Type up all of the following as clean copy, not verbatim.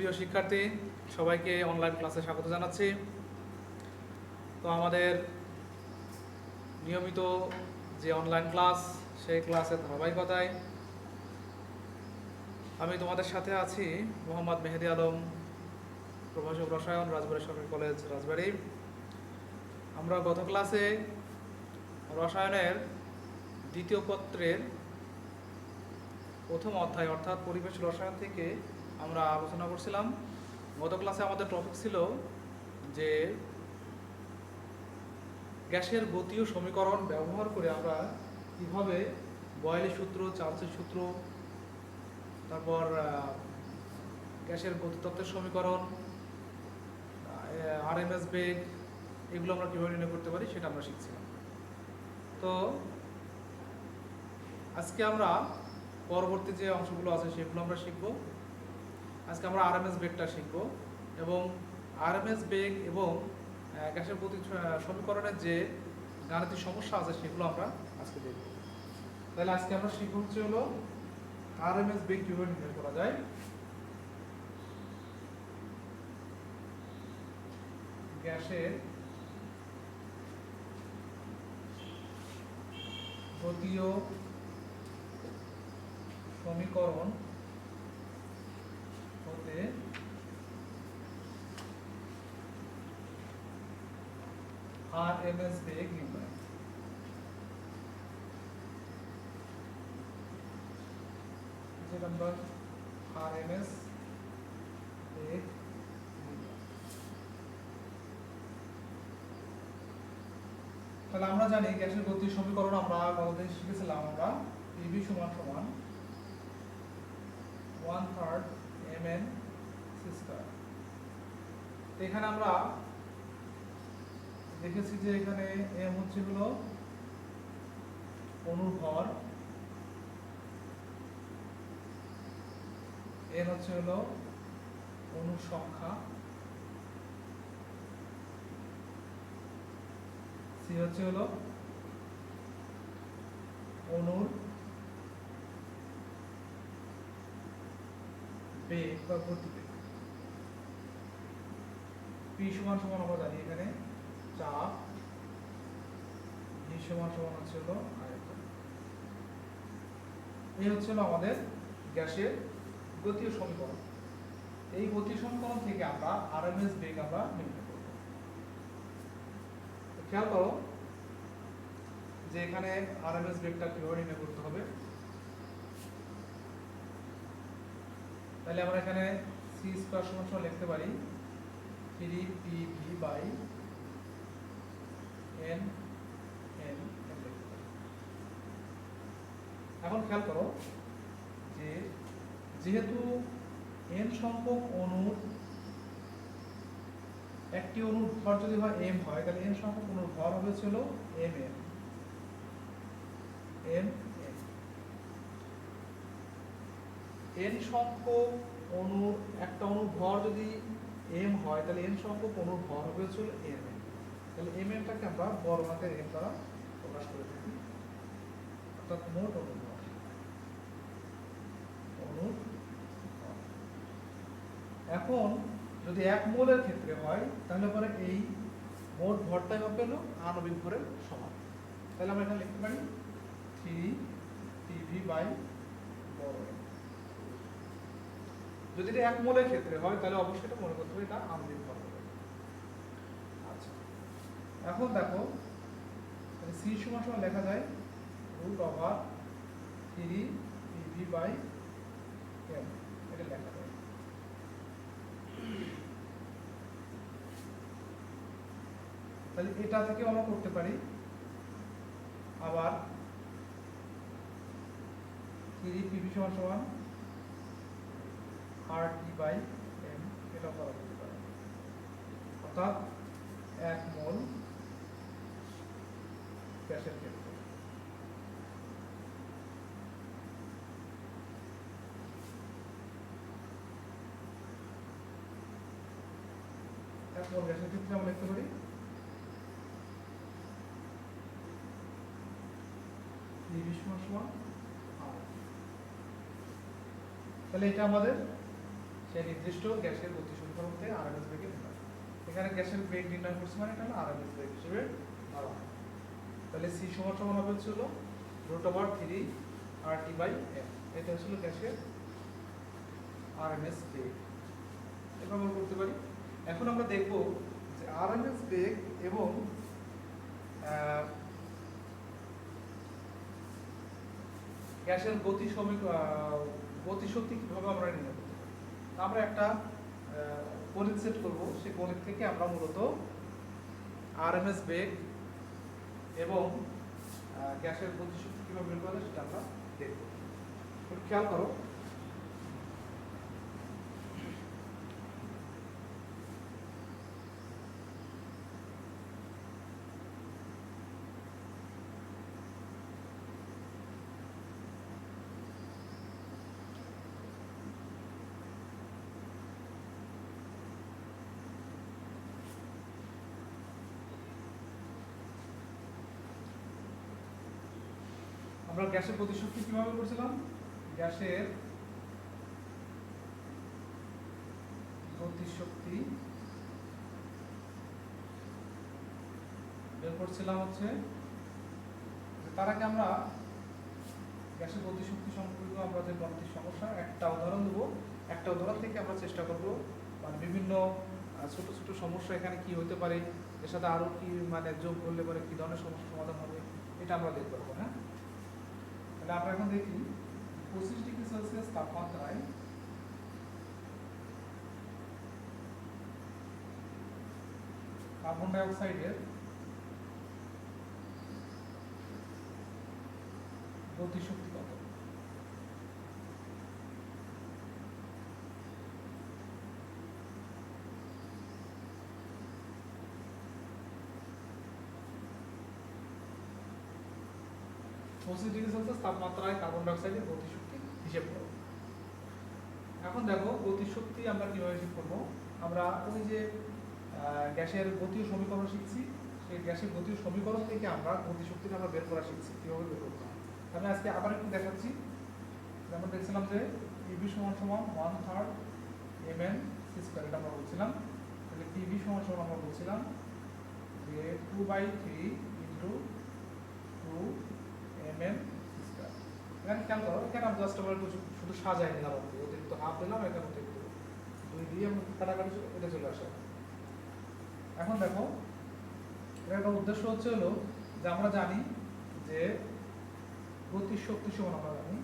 সুপ্রিয় শিক্ষার্থী, সবাইকে অনলাইন ক্লাসে স্বাগত জানাচ্ছি। তো আমাদের নিয়মিত যে অনলাইন ক্লাস, সেই ক্লাসের ধারাবাহিকতায় আমি তোমাদের সাথে আছি মোহাম্মদ মেহেদি আলম, প্রভাষক রসায়ন, রাজবাড়ী সরকারি কলেজ, রাজবাড়ী। আমরা গত ক্লাসে রসায়নের দ্বিতীয় পত্রের প্রথম অধ্যায় অর্থাৎ পরিবেশ রসায়ন থেকে আমরা আলোচনা করছিলাম। গত ক্লাসে আমাদের টপিক ছিল যে গ্যাসের গতীয় সমীকরণ ব্যবহার করে আমরা কীভাবে বয়েলের সূত্র, চার্লসের সূত্র, তারপর গ্যাসের গতিতত্ত্বের সমীকরণ, আরএমএস বেগ, এগুলো আমরা কীভাবে নির্ণয় করতে পারি সেটা আমরা শিখছিলাম। তো আজকে আমরা পরবর্তী যে অংশগুলো আছে সেগুলো আমরা শিখব। আজকে আমরা আরএমএস বেগটা শিখব এবং আরএমএস বেগ এবং গ্যাসের গতি সমীকরণের যে গাণিতিক সমস্যা আছে সেগুলো আমরা আজকে দেখব। তাহলে আজকে আমরা শিখব হলো আরএমএস বেগ কীভাবে নির্ণয় করা যায়। গ্যাসের গতীয় সমীকরণ হতে আরএমএস বেগ নির্ণয়। যে নাম্বার আরএমএস বেগ নির্ণয়। তাহলে আমরা জানি গ্যাসের গতির সমীকরণ আমরা গতদিন শিখেছিলাম। আমরা PV সমান সমান 1/3 mn c স্কয়ার। এখানে আমরা দেখেছি যে এখানে m হচ্ছে হলো অণুর ভর, n হচ্ছে হলো অণুর সংখ্যা, c হচ্ছে হলো অণুর বেগ বা গতিবেগ। p সমান সমান আমরা জানি এখানে চাপ, v সমান সমান হচ্ছে হলো আয়তন। এই হচ্ছে হলো আমাদের গ্যাসের গতীয় সমীকরণ। এই গতীয় সমীকরণ থেকে আমরা আরএমএস বেগ আমরা নির্ণয় করব। খেয়াল করো যে এখানে আরএমএস বেগটা কিভাবে নির্ণয় করতে হবে। তাহলে আমরা এখানে c স্কয়ার সমান সমান লিখতে পারি 3pv/n লিখতে পারি। এখন খেয়াল করো যে যেহেতু n সংখ্যক অণুর একটি অণুর ভর যদি হয় m হয়, তাহলে n সংখ্যক অণুর ভর হবে ছিল mn। n সংখ্যক অণুর একটা অণুর ভর যদি m হয়, তাহলে n সংখ্যক অণুর ভর হবে ছিল mn। তাহলে mnটাকে আমরা বড় হাতের m দ্বারা প্রকাশ করে থাকি, অর্থাৎ মোট অণুর ভর। এখন যদি 1 মোলের ক্ষেত্রে হয় তাহলে পরে এই মোট ভরটাই হবে হলো আণবিক ভরের সমান। তাহলে আমরা এখানে লিখতে পারি 3pv/m। যদি এটা 1 মোলের ক্ষেত্রে হয় তাহলে অবশ্যই এটা মনে করতে হবে এটা আণবিক ভর হবে। আচ্ছা, এখন দেখো c সমান সমান লেখা যায় √3pv/m, এটা লেখা যায়। তাহলে এটা থেকে আমরা করতে পারি আবার 3pv সমান সমান RT/m, এটা করা যেতে পারে। অর্থাৎ 1 মোল গ্যাসের ক্ষেত্রে 1 মোল গ্যাসের ক্ষেত্রে আমরা লিখতে পারি PV সমান সমান R। তাহলে এটা আমাদের সেই নির্দিষ্ট গ্যাসের গতি সমীকরণ থেকে আরএমএস বেগে নির্ণয়। এখানে গ্যাসের বেগ নির্ণয় করছি মানে এটা হলো আরএমএস বেগ হিসেবে ধরা হয়। তাহলে সি সমান সমান হবে হচ্ছিল √3 RT/m। এটা হচ্ছিল গ্যাসের আরএমএস বেগ। এটা আমরা করতে পারি। এখন আমরা দেখব যে আরএমএস বেগ এবং গ্যাসের গতিশক্তি কিভাবে আমরা নির্ণয় করতে পারি। আমরা একটা গণিত সেট করব, সেই গণিত থেকে আমরা মূলত আরএমএস বেগ এবং গ্যাসের গতিশক্তি কিভাবে বের করা যায় সেটা আমরা দেখব। একটু খেয়াল করো, আমরা গ্যাসের গতিশক্তি কিভাবে করছিলাম। গ্যাসের গতিশক্তি বের করছিলাম হচ্ছে তার আগে আমরা গ্যাসের গতিশক্তি সম্পর্কিত আমরা যে গণিতের সমস্যা একটা উদাহরণ দেবো। একটা উদাহরণ থেকে আমরা চেষ্টা করব মানে বিভিন্ন ছোট ছোট সমস্যা এখানে কি হতে পারে, এর সাথে আরো কি মানে যোগ করলে পরে কি ধরনের সমস্যা সমাধান হবে এটা আমরা দেখতে পারবো। হ্যাঁ, তাহলে আমরা এখন দেখি 25 ডিগ্রি সেলসিয়াস তাপমাত্রায় কার্বন ডাই অক্সাইডের গতিশক্তি কত। তাপমাত্রায় কার্বন ডাই অক্সাইডের গতিশক্তি হিসেব করব। এখন দেখো গতিশক্তি আমরা কিভাবে হিসেব করব। আমরা ওই যে গ্যাসের গতীয় সমীকরণ শিখছি, সেই গ্যাসের গতীয় সমীকরণ থেকে আমরা গতিশক্তিটা আমরা বের করা শিখছি কিভাবে বের করতে হয়। আমি আজকে আবার একটু দেখাচ্ছি। আমরা দেখছিলাম যে পিভি সমান সমান 1/3 mn², এটা আমরা বলছিলাম। তাহলে পিভি সমান সমান আমরা বলছিলাম যে 2/3 × 2 mn²। এখানে খেয়াল করো, এখানে আমি জাস্ট আমরা শুধু সাজাই নিলাম, অতিরিক্ত হাফ দিলাম, এখানে অতিরিক্ত 2 দিয়ে কাটাকাটি এটা চলে আসে। এখন দেখো এর একটা উদ্দেশ্য হচ্ছে হলো যে আমরা জানি যে গতিশক্তি সমান আমরা জানি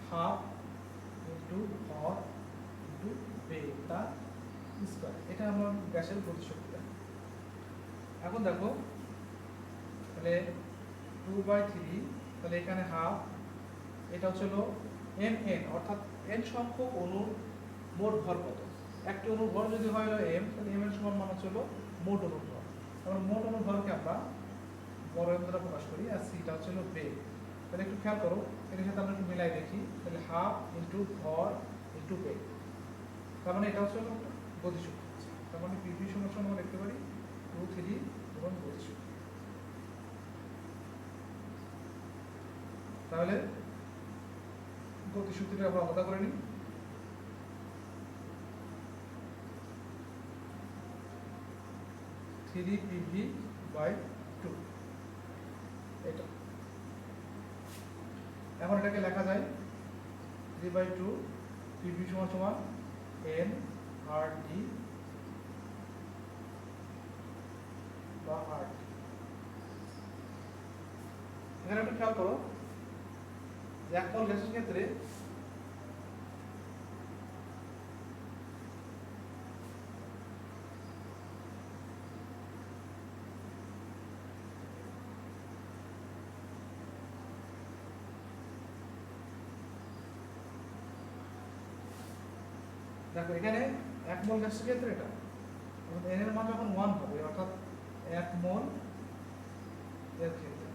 হাফ ইন্টু ভর ইন্টু বেগ তার স্কয়ার। এটা আমরা গ্যাসের গতিশক্তি জানি। এখন দেখো তাহলে 2/3, তাহলে এখানে হাফ, এটা হচ্ছে হলো mn, অর্থাৎ n সংখ্যক অণুর মোট ভর কত। একটি অণুর ভর যদি হয় হলো m, তাহলে m এর সমান মান হচ্ছে হলো মোট অণুর ভর। আমরা মোট অণুর ভরকে আমরা বড় m দ্বারা প্রকাশ করি, আর সিটা হচ্ছে হলো বেগ। তাহলে একটু খেয়াল করো, এর সাথে আমরা একটু মিলাই দেখি। তাহলে হাফ ইন্টু ভর ইন্টু বেগ, তার মানে এটা হচ্ছে হলো গতিশক্তি। তার মানে পিভি সমান আমরা দেখতে পারি 2/3 এবং গতিশক্তি। তাহলে গতিশক্তিটা আমরা আলাদা করে নিই। থ্রি PV/2 এটা। এখন এটাকে লেখা যায় 3/2 PV সমান সমান nRT বা RT। এখানে একটু খেয়াল করো যে এক মোল গ্যাসের ক্ষেত্রে দেখো এখানে এক মোল গ্যাসের ক্ষেত্রে এটা এন এর মান যখন 1 হবে, অর্থাৎ এক মোল এর ক্ষেত্রে,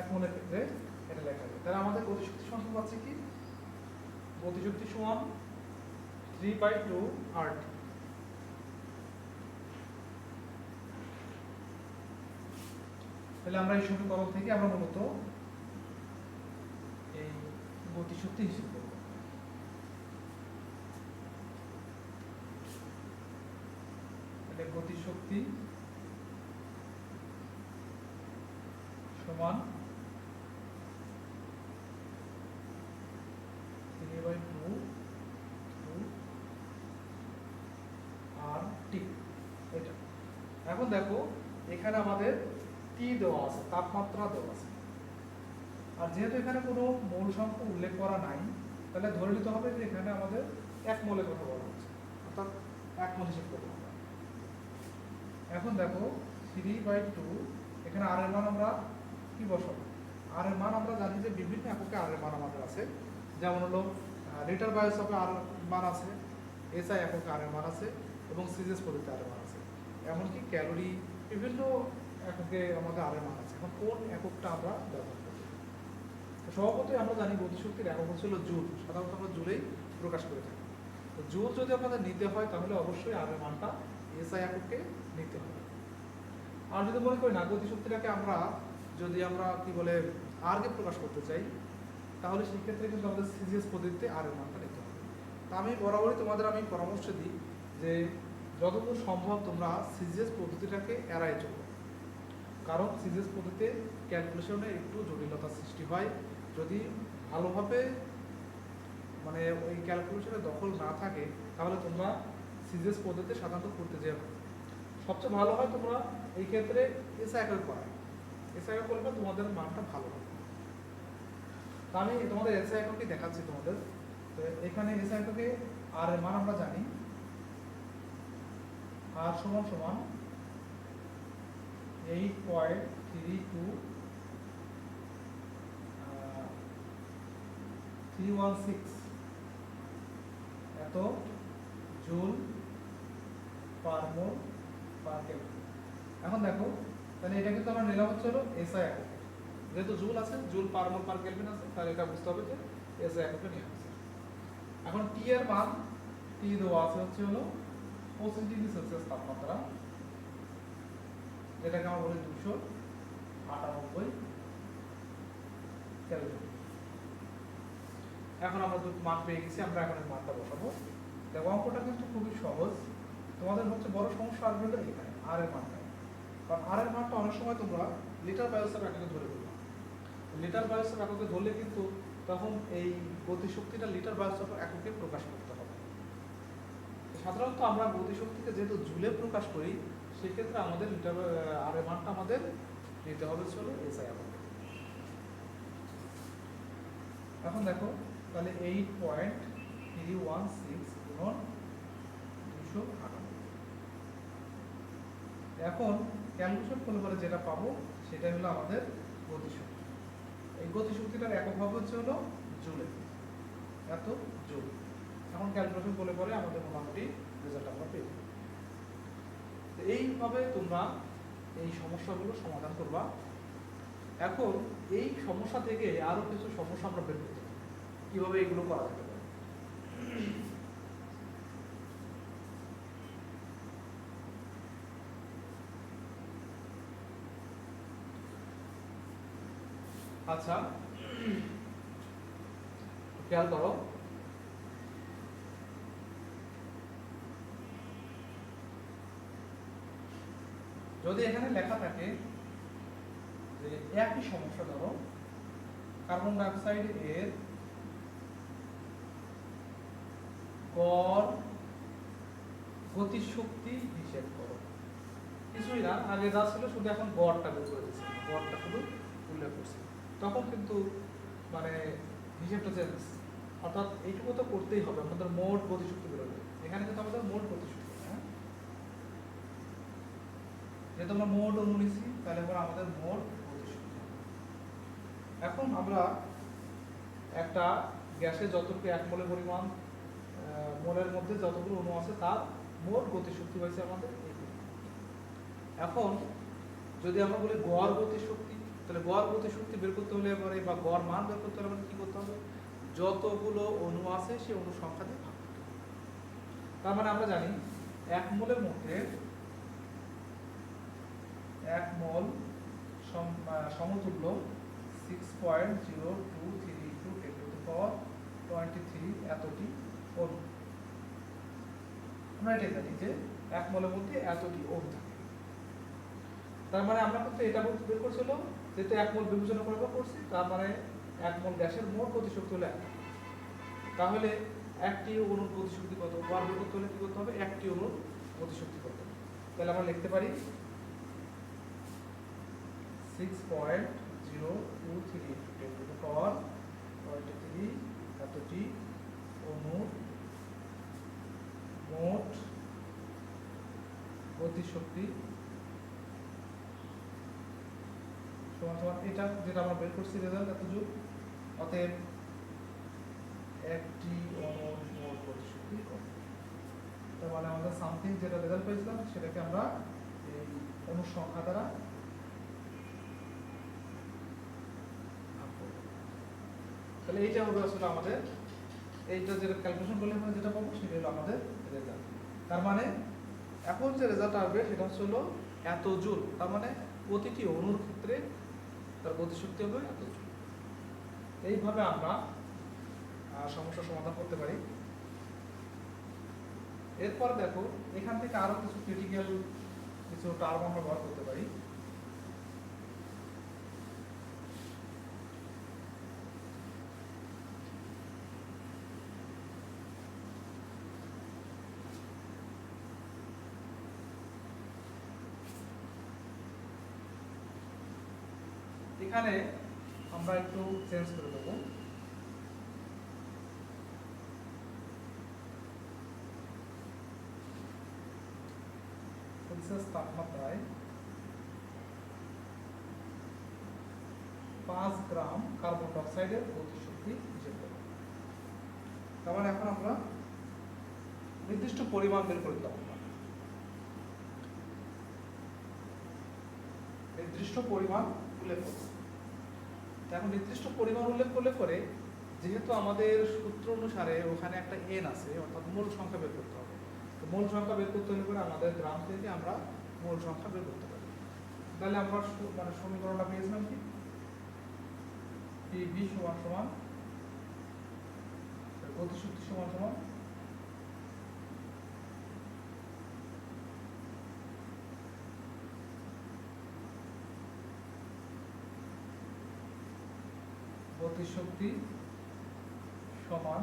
এক মোলের ক্ষেত্রে এটা লেখা যায়। তাহলে আমাদের গতিশক্তি সংখ্যা পাচ্ছে কি, গতিশক্তি সমান 3/2 RT। তাহলে আমরা এই সমীকরণ থেকে আমরা মূলত গতিশক্তি হিসেব করব। তাহলে গতিশক্তি সমান 3/2 RT। এটা এখন দেখো এখানে আমাদের টি দেওয়া আছে, তাপমাত্রা দেওয়া আছে, আর যেহেতু এখানে কোনো মোল সংখ্যা উল্লেখ করা নাই, তাহলে ধরে নিতে হবে যে এখানে আমাদের 1 মোলের কথা বলা হচ্ছে, অর্থাৎ 1 মোল হিসেব করতে হবে। এখন দেখো 3/2, এখানে আর এর মান আমরা কি বসাবো? আর এর মান আমরা জানি যে বিভিন্ন এককে আর এর মান আমাদের আছে, যেমন হলো লিটার বায়োসপে আর মান আছে, এসআই এককে আর এর মান আছে, এবং সিজিএস পদ্ধতিতে আর এর মান আছে, এমনকি ক্যালোরি বিভিন্ন এককে আমাদের আর এর মান আছে। এখন কোন এককটা আমরা ব্যবহার করব? স্বভাবতই আমরা জানি গতিশক্তির একক হচ্ছে জুল, সাধারণত আমরা জুলেই প্রকাশ করে থাকি। তো জুল যদি আপনাদের নিতে হয় তাহলে অবশ্যই আর এর মানটা এসআই এককে নিতে হবে। আর যদি মনে করি না গতিশক্তিটাকে আমরা যদি আমরা কি বলে আরকে প্রকাশ করতে চাই, তাহলে সেই ক্ষেত্রে কিন্তু আমাদের সিজিএস পদ্ধতিতে আর এর মানটা নিতে হবে। তা আমি বরাবরই তোমাদের আমি পরামর্শ দিই যে যতদূর সম্ভব তোমরা সিজিএস পদ্ধতিটাকে এড়াই চলো, কারণ সিজিএস পদ্ধতিতে ক্যালকুলেশনে একটু জটিলতার সৃষ্টি হয়। যদি ভালোভাবে মানে ওই ক্যালকুলেশনে দখল না থাকে তাহলে তোমরা সিজিএস পদ্ধতিতে সাধারণত করতে যাবে। সবচেয়ে ভালো হয় তোমরা এই ক্ষেত্রে এসআই একক করা, এসআই একক করলে তোমাদের মানটা ভালো হবে। তা আমি তোমাদের এসআই এককে দেখাচ্ছি তোমাদের। তো এখানে এসআই এককে আর এর মান আমরা জানি, আর সমান সমান 8.32316 এত জুল পার মোল পার কেলভিন। এখন দেখো তাহলে এটা কিন্তু আমরা নিলাম হচ্ছে হলো এসআই একক, যেহেতু জুল আছে, জুল পার মোল পার কেলভিন আছে, তাহলে এটা বুঝতে হবে যে এসআই এককে নিয়ে আসছে। এখন টি এর মান, টি দেওয়া আছে হচ্ছে হলো 25 ডিগ্রি সেলসিয়াস তাপমাত্রা, যেটাকে আমরা বলি 298 কেলভিন। এখন আমরা দুটো মান পেয়ে গেছি, আমরা এখন এই মানটা বসাবো। দেখো অঙ্কটা কিন্তু খুবই সহজ, তোমাদের হচ্ছে বড় সমস্যা আসবে হলো এখানে আর এর মানটা, কারণ আর এর মানটা অনেক সময় তোমরা লিটার বায়োসেপ এককে ধরে ফেলবে। লিটার বায়োসেপ এককে ধরলে কিন্তু তখন এই গতিশক্তিটা লিটার বায়োসেপ এককে প্রকাশ করতে হবে। সাধারণত আমরা গতিশক্তিকে যেহেতু জুলে প্রকাশ করি, সেক্ষেত্রে আমাদের লিটার আর এর মানটা আমাদের নিতে হবে চলো এসআই একক। এখন দেখো তাহলে 8.316 গুণন 298। এখন ক্যালকুলেশন করলে পরে যেটা পাবো সেটা হলো আমাদের গতিশক্তি। এই গতিশক্তিটার একক হবে হচ্ছে হলো জুলে, এত জুল। এখন ক্যালকুলেশন করলে পরে আমাদের মোটামুটি রেজাল্ট আমরা পেয়ে যাবো। তো এইভাবে তোমরা এই সমস্যাগুলো সমাধান করবা। এখন এই সমস্যা থেকে আরো কিছু সমস্যা আমরা বের করতে পারি, কিভাবে এগুলো করা যেতে পারে। আচ্ছা খেয়াল করো, যদি এখানে লেখা থাকে যে একই সমস্যা, ধরো কার্বন ডাইঅক্সাইড এর গড় গতিশক্তি হিসেব করো, কিছুই না, আগে যা ছিল শুধু এখন গড়টা বের করে দিচ্ছে, গড়টা শুধু উল্লেখ করছে, তখন কিন্তু মানে হিসেবটা চেঞ্জ, অর্থাৎ এইটুকু তো করতেই হবে, আমাদের মোট গতিশক্তি বেরোবে। এখানে কিন্তু আমাদের মোট গতিশক্তি, হ্যাঁ যেহেতু আমরা মোট অণু নিছি তাহলে পরে আমাদের মোট গতিশক্তি। এখন আমরা একটা গ্যাসে যতটুকু 1 মোলের পরিমাণ, মোলের মধ্যে যতগুলো অণু আছে তার মোট গতিশক্তি হয়েছে আমাদের এইটুকু। এখন যদি আমরা বলি গড় গতিশক্তি, তাহলে গড় গতিশক্তি বের করতে হলে এবারে বা গড় মান বের করতে হলে কি করতে হবে? যতগুলো অণু আছে সেই অণু সংখ্যা দিয়ে ভাগ করতে হবে। তার মানে আমরা জানি 1 মোলের মধ্যে 1 মোল সমতুল্য 6.023 × 10⁻⁴ ফর 23 এতটি অণু। আমরা এটাই জানি যে 1 মোলের মধ্যে এতটি অণু থাকে। তার মানে আমরা কিন্তু এটা বের করছিল যেহেতু 1 মোল বিবেচনা করে করছি, তার মানে 1 মোল গ্যাসের মোট গতিশক্তি হলো 1। তাহলে একটি অণুর গতিশক্তি কত? বার বের করতে হলে কি করতে হবে? একটি অণুর গতিশক্তি কত? তাহলে আমরা লিখতে পারি 6.023 ফর 23 এতটি অণুর মোট গতিশক্তি সমান সমান এটা যেটা আমরা বের করছি রেজাল্ট এত জুল। অতএব একটি অণুর মোট গতিশক্তি কত? তার মানে আমাদের সামথিং যেটা রেজাল্ট পেয়েছিলাম সেটাকে আমরা এই অণুর সংখ্যা দ্বারা ভাগ করব। তাহলে এইটা হবে আসলে আমাদের, এইটা যেটা ক্যালকুলেশন করলে আমরা যেটা পাবো সেটা হলো আমাদের রেজাল্ট। তার মানে এখন যে রেজাল্ট আসবে সেটা হলো এত জুল। তার মানে প্রতিটি অণুর ক্ষেত্রে তার গতিশক্তি হবে এত জুল। এইভাবে আমরা সমস্যার সমাধান করতে পারি। এরপর দেখো এখান থেকে আরো কিছু ক্রিটিক্যাল কিছু টার্ম আমরা ব্যবহার করতে পারি। এখানে আমরা একটু চেঞ্জ করে দেবো। সেলসিয়াস তাপমাত্রায় 5 গ্রাম কার্বন ডাইঅক্সাইডের গতিশক্তি হিসেব করব। তার মানে এখন আমরা নির্দিষ্ট পরিমাণ বের করে দিলাম। নির্দিষ্ট পরিমাণ উল্লেখ করব। এখন নির্দিষ্ট পরিমাণ উল্লেখ করলে পরে যেহেতু আমাদের সূত্র অনুসারে ওখানে একটা এন আছে, অর্থাৎ মূল সংখ্যা বের করতে হবে। তো মূল সংখ্যা বের করতে হলে পরে আমাদের গ্রাম থেকে আমরা মূল সংখ্যা বের করতে পারি। তাহলে আমরা মানে সমীকরণটা পেয়েছিলাম কি? পিভি সমান সমান গতিশক্তি সমান সমান গতিশক্তি সমান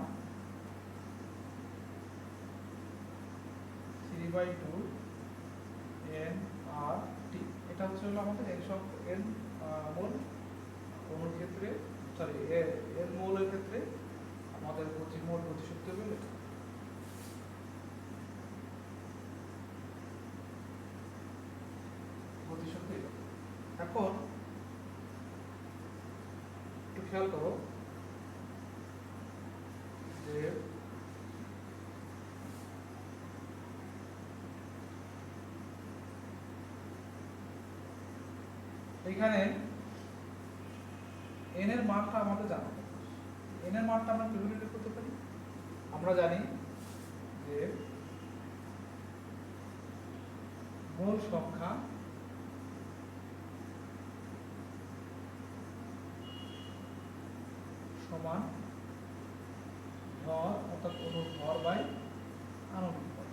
3/2 nRT। এটা হচ্ছে হলো আমাদের n মোল অণুর ক্ষেত্রে, সরি n মোলের ক্ষেত্রে আমাদের মোট গতিশক্তি হবে গতিশক্তি। এখন একটু খেয়াল করো যে এখানে n এর মানটা আমাদের জানা হবে। n এর মানটা আমরা কিভাবে বের করতে পারি? আমরা জানি যে মোল সংখ্যা সমান ভর, অর্থাৎ অণুর ভর বাই আণবিক ভর।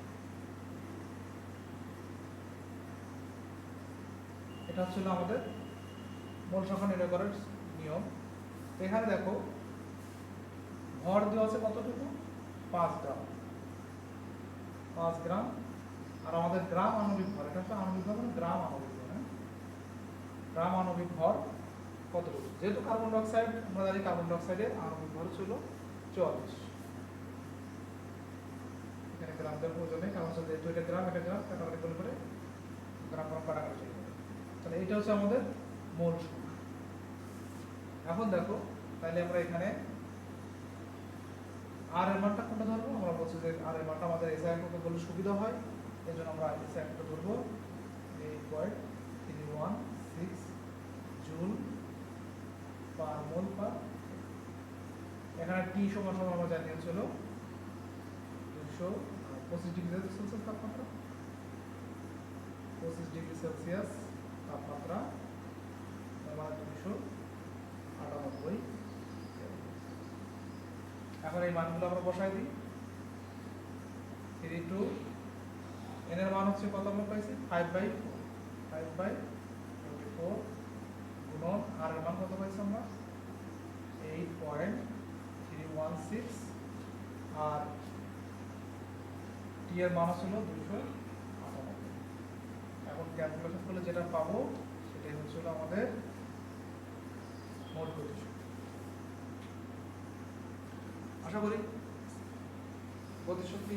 এটা হচ্ছিল আমাদের মোল সংখ্যা নির্ণয় করার নিয়ম। এখানে দেখো ভর দেওয়া আছে কতটুকু? 5 গ্রাম। 5 গ্রাম। আর আমাদের গ্রাম আণবিক ভর, এটা হচ্ছে আণবিক ভর, গ্রাম আণবিক ভর। গ্রাম আণবিক ভর কতটুকু? যেহেতু কার্বন ডাইঅক্সাইড, আমরা জানি কার্বন ডাইঅক্সাইডের আণবিক ভর ছিল 44। এখানে গ্রাম দেওয়ার প্রয়োজন নেই, কারণ যেহেতু এটা গ্রাম কাটাকাটি করলে পরে গ্রাম কাটাকাটি চলে যাবে। তাহলে এটা হচ্ছে আমাদের মোল সংখ্যা। এখন দেখো তাহলে আমরা এখানে আর এর মানটা কোনটা ধরবো? আমরা বলছি যে আর এর মানটা আমাদের এসআই করতে বললে সুবিধা হয়, এই জন্য আমরা এসআই টা ধরবো 8.316 জুল পার মোল পার। এখানে টি সমান সমান আমরা জানি হচ্ছিল 225 ডিগ্রি সেলসিয়াস তাপমাত্রা। 25 ডিগ্রি সেলসিয়াস তাপমাত্রা মানে 298। এখন এই মানগুলো আমরা বসাই দিই। 3 2 n এর মান হচ্ছে কত আমরা পাইছি 5/24 গুণন r এর মান কত পাইছি আমরা 8.316 আর t এর মান ছিল 298। এখন ক্যালকুলেশন করলে যেটা পাবো সেটাই হচ্ছে আমাদের মোট গতিশক্তি। আশা করি গতিশক্তি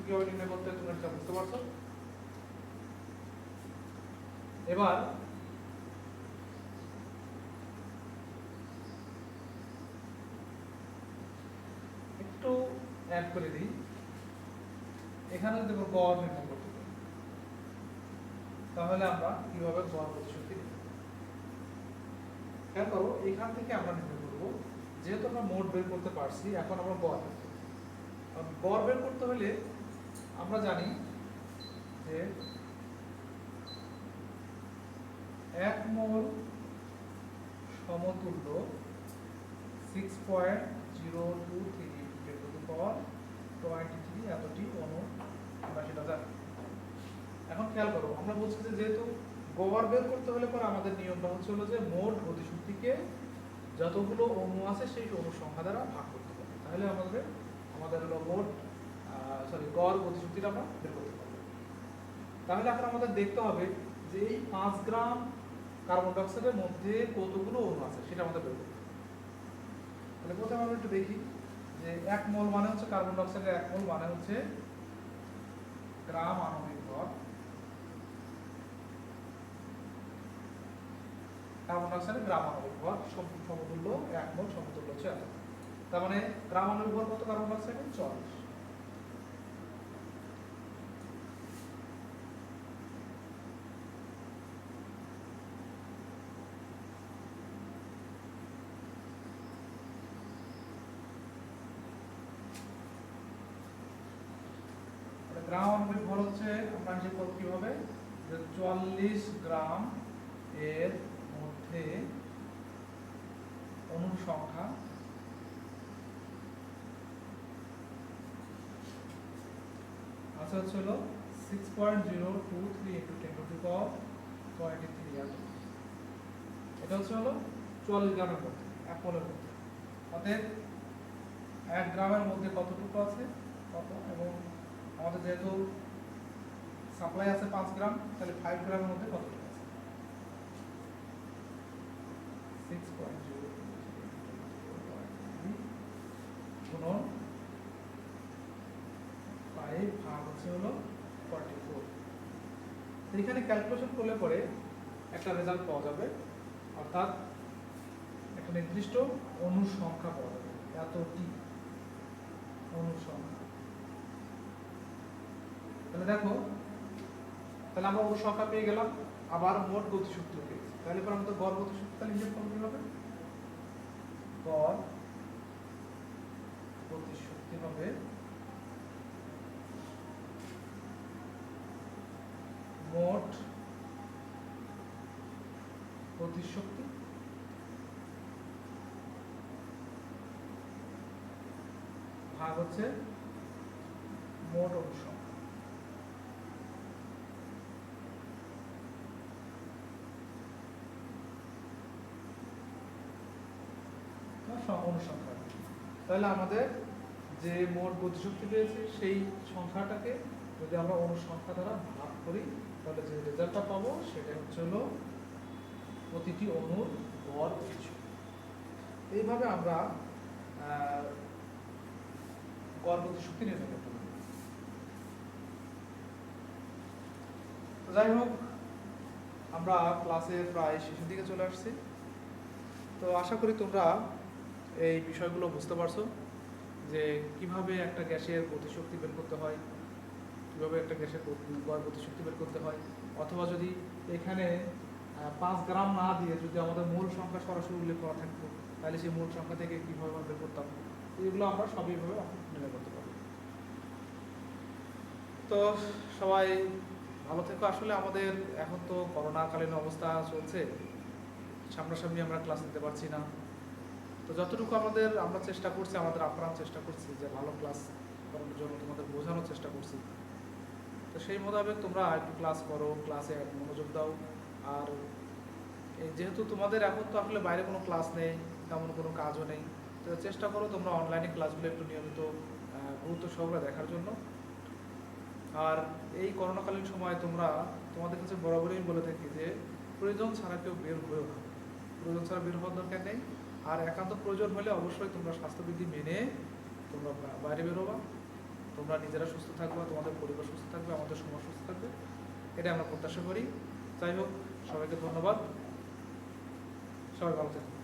কিভাবে নির্ণয় করতে হয় তোমরা এটা বুঝতে পারছো। এবার একটু অ্যাড করে দিই, এখানে যদি গড় নির্ণয় করতে পারি তাহলে আমরা কিভাবে গড় গতিশক্তি নির্ণয় করব। খেয়াল করো, এখান থেকে আমরা নির্ণয় করব, যেহেতু আমরা মোট বের করতে পারছি, এখন আমরা গড় বের করব। গড় বের করতে হলে আমরা জানি যে 1 মোল সমতুল্য 6.023 10⁻23 এতটি অণু আমরা সেটা জানি। এখন খেয়াল করো, আমরা বলছি যে যেহেতু গড় বের করতে হলে পরে আমাদের নিয়মটা হচ্ছে যে মোট গতিশক্তিকে যতগুলো অণু আছে সেই অণুর সংখ্যা দ্বারা ভাগ করতে হবে, তাহলে আমাদের হলো মোট গড় গতিশক্তিটা আমরা বের করতে পারবো। তাহলে এখন আমাদের দেখতে হবে যে এই 5 গ্রাম কার্বন ডাই অক্সাইডের মধ্যে কতগুলো অণু আছে সেটা আমাদের বের করতে হবে। তাহলে প্রথমে আমরা একটু দেখি যে 1 মোল মানে হচ্ছে কার্বন ডাই অক্সাইডের 1 মোল মানে হচ্ছে গ্রাম আণবিক ভর। কার্বন ডাই অক্সাইডের গ্রাম আণবিক ভর সমতুল্য 1 মোল সমতুল্য হচ্ছে এত। তার মানে গ্রাম আণবিক ভর কত কার্বন ডাই অক্সাইডের 40। গ্রাম আণবিক ভর হচ্ছে আমরা হিসেব করব কিভাবে, যে 44 গ্রাম এর মধ্যে অণুর সংখ্যা আছে হচ্ছে হলো 6.023 × 10⁻23 আটম। এটা হচ্ছে হলো 44 গ্রামের মধ্যে, 1 মোলের মধ্যে। অতএব 1 গ্রামের মধ্যে কতটুকু আছে কত, এবং আমাদের যেহেতু সাপ্লাই আছে 5 গ্রাম, তাহলে 5 গ্রামের মধ্যে কতটুকু আছে 6.023 গুণন 5 ভাগ হচ্ছে হলো 44। তো এখানে ক্যালকুলেশন করলে পরে একটা রেজাল্ট পাওয়া যাবে, অর্থাৎ একটা নির্দিষ্ট অণুর সংখ্যা পাওয়া যাবে, এতটি অণুর সংখ্যা। তাহলে দেখো, তাহলে আমরা অণুর সংখ্যা পেয়ে গেলাম, আবার মোট গতিশক্তি পেয়েছি। তাহলে পর আমাদের গড় গতিশক্তি তাহলে হিসাব করব কিভাবে, গড় গতিশক্তি হবে মোট গতিশক্তি ভাগ হচ্ছে মোট অণু সংখ্যা। অনুসংখ্যা। তাহলে আমাদের যে মোট গতিশক্তি পেয়েছি সেই সংখ্যাটাকে যদি আমরা অনুসংখ্যা দ্বারা ভাগ করি তাহলে যে রেজাল্টটা পাবো সেটা হচ্ছে হলো প্রতিটি অণুর গড় গতিশক্তি। এইভাবে আমরা গড় গতিশক্তি নির্ণয় করতে পারি। তো যাই হোক, আমরা ক্লাসের প্রায় শেষের দিকে চলে আসছি। তো আশা করি তোমরা এই বিষয়গুলো বুঝতে পারছো যে কিভাবে একটা গ্যাসের গতিশক্তি বের করতে হয়, কিভাবে একটা গ্যাসের গড় গতিশক্তি বের করতে হয়, অথবা যদি এখানে 5 গ্রাম না দিয়ে যদি আমাদের মূল সংখ্যা সরাসরি উল্লেখ করা থাকতো তাহলে সেই মূল সংখ্যা থেকে কীভাবে আমরা বের করতাম, এগুলো আমরা সবই এইভাবে নির্ণয় করতে পারি। তো সবাই ভালো থেকো। আসলে আমাদের এখন তো করোনাকালীন অবস্থা চলছে, সামনাসামনি আমরা ক্লাস নিতে পারছি না। তো যতটুকু আমরা চেষ্টা করছি, আমাদের আপ্রাণ চেষ্টা করছি যে ভালো ক্লাস করানোর জন্য তোমাদের বোঝানোর চেষ্টা করছি। তো সেই মোতাবেক তোমরা একটু ক্লাস করো, ক্লাসে মনোযোগ দাও। আর এই যেহেতু তোমাদের এখন তো আসলে বাইরে কোনো ক্লাস নেই, তেমন কোনো কাজও নেই, তো চেষ্টা করো তোমরা অনলাইনে ক্লাসগুলো একটু নিয়মিত গুরুত্ব সহকারে দেখার জন্য। আর এই করোনাকালীন সময় তোমাদের কাছে বরাবরই বলে থাকি যে প্রয়োজন ছাড়া কেউ বের হয়েও না, প্রয়োজন ছাড়া বের হওয়ার দরকার নেই। আর একান্ত প্রয়োজন হলে অবশ্যই তোমরা স্বাস্থ্যবিধি মেনে তোমরা বাইরে বেরোবা। তোমরা নিজেরা সুস্থ থাকবে, তোমাদের পরিবার সুস্থ থাকবে, আমাদের সমাজ সুস্থ থাকবে, এটা আমরা প্রত্যাশা করি। যাই হোক, সবাইকে ধন্যবাদ, সবাই ভালো থাকবে।